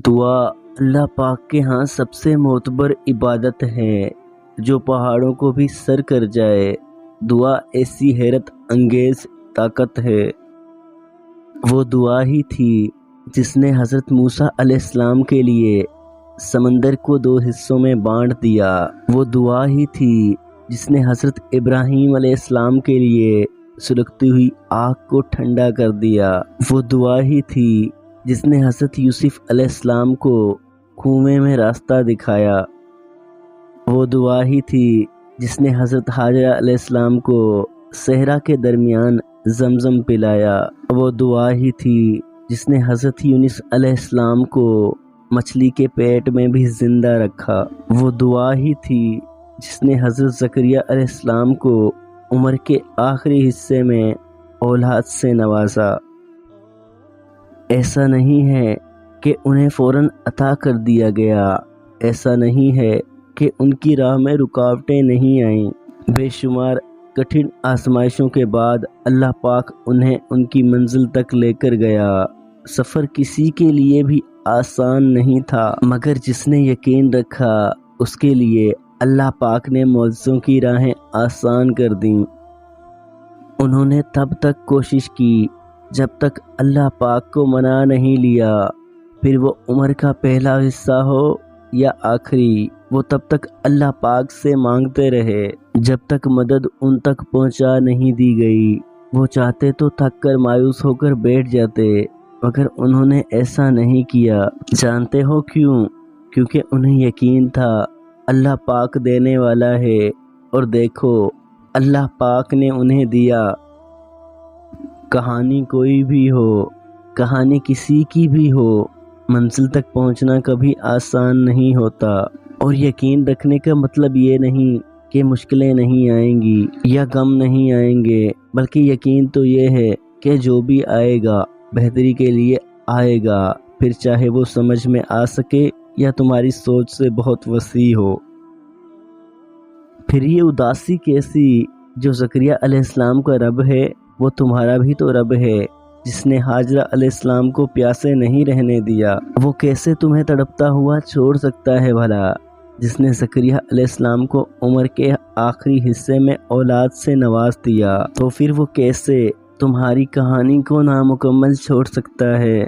دعا اللہ پاک کے ہاں سب سے معتبر عبادت ہے جو پہاڑوں کو بھی سر کر جائے۔ دعا ایسی حیرت انگیز طاقت ہے۔ وہ دعا ہی تھی جس نے حضرت موسیٰ علیہ السلام کے لیے سمندر کو 2 حصوں میں بانٹ دیا۔ وہ دعا ہی تھی جس نے حضرت ابراہیم علیہ السلام کے لیے سلگتی ہوئی آگ کو ٹھنڈا کر دیا۔ وہ دعا ہی تھی جس نے حضرت یوسف علیہ السلام کو کنویں میں راستہ دکھایا۔ وہ دعا ہی تھی جس نے حضرت حاجرہ علیہ السلام کو صحرا کے درمیان زمزم پلایا۔ وہ دعا ہی تھی جس نے حضرت یونس علیہ السلام کو مچھلی کے پیٹ میں بھی زندہ رکھا۔ وہ دعا ہی تھی جس نے حضرت زکریا علیہ السلام کو عمر کے آخری حصے میں اولاد سے نوازا۔ ایسا نہیں ہے کہ انہیں فوراً عطا کر دیا گیا، ایسا نہیں ہے کہ ان کی راہ میں رکاوٹیں نہیں آئیں۔ بے شمار کٹھن آزمائشوں کے بعد اللہ پاک انہیں ان کی منزل تک لے کر گیا۔ سفر کسی کے لیے بھی آسان نہیں تھا، مگر جس نے یقین رکھا اس کے لیے اللہ پاک نے معجزوں کی راہیں آسان کر دیں۔ انہوں نے تب تک کوشش کی جب تک اللہ پاک کو منا نہیں لیا، پھر وہ عمر کا پہلا حصہ ہو یا آخری، وہ تب تک اللہ پاک سے مانگتے رہے جب تک مدد ان تک پہنچا نہیں دی گئی۔ وہ چاہتے تو تھک کر مایوس ہو کر بیٹھ جاتے، مگر انہوں نے ایسا نہیں کیا۔ جانتے ہو کیوں؟ کیونکہ انہیں یقین تھا اللہ پاک دینے والا ہے، اور دیکھو اللہ پاک نے انہیں دیا۔ کہانی کوئی بھی ہو، کہانی کسی کی بھی ہو، منزل تک پہنچنا کبھی آسان نہیں ہوتا، اور یقین رکھنے کا مطلب یہ نہیں کہ مشکلیں نہیں آئیں گی یا غم نہیں آئیں گے، بلکہ یقین تو یہ ہے کہ جو بھی آئے گا بہتری کے لیے آئے گا، پھر چاہے وہ سمجھ میں آ سکے یا تمہاری سوچ سے بہت وسیع ہو۔ پھر یہ اداسی کیسی؟ جو زکریا علیہ السلام کا رب ہے وہ تمہارا بھی تو رب ہے، جس نے حاجرہ علیہ السلام کو پیاسے نہیں رہنے دیا، وہ کیسے تمہیں تڑپتا ہوا چھوڑ سکتا ہے بھلا؟ جس نے زکریا علیہ السلام کو عمر کے آخری حصے میں اولاد سے نواز دیا، تو پھر وہ کیسے تمہاری کہانی کو نامکمل چھوڑ سکتا ہے؟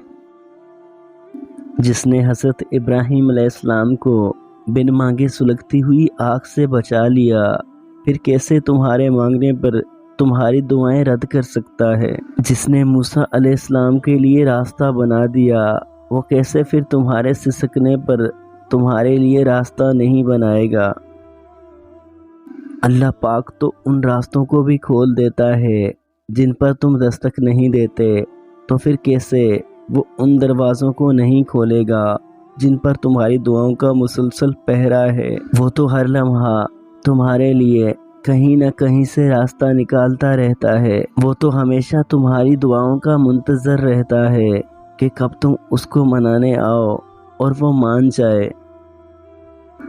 جس نے حضرت ابراہیم علیہ السلام کو بن مانگے سلگتی ہوئی آگ سے بچا لیا، پھر کیسے تمہارے مانگنے پر تمہاری دعائیں رد کر سکتا ہے؟ جس نے موسیٰ علیہ السلام کے لیے راستہ بنا دیا، وہ کیسے پھر تمہارے سسکنے پر تمہارے لیے راستہ نہیں بنائے گا؟ اللہ پاک تو ان راستوں کو بھی کھول دیتا ہے جن پر تم دستک نہیں دیتے، تو پھر کیسے وہ ان دروازوں کو نہیں کھولے گا جن پر تمہاری دعاؤں کا مسلسل پہرا ہے؟ وہ تو ہر لمحہ تمہارے لیے کہیں نہ کہیں سے راستہ نکالتا رہتا ہے، وہ تو ہمیشہ تمہاری دعاؤں کا منتظر رہتا ہے کہ کب تم اس کو منانے آؤ اور وہ مان جائے۔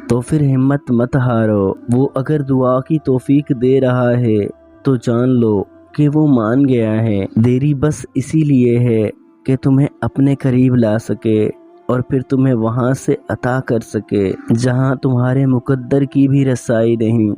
تو پھر ہمت مت ہارو، وہ اگر دعا کی توفیق دے رہا ہے تو جان لو کہ وہ مان گیا ہے۔ دیری بس اسی لیے ہے کہ تمہیں اپنے قریب لا سکے اور پھر تمہیں وہاں سے عطا کر سکے جہاں تمہارے مقدر کی بھی رسائی نہیں۔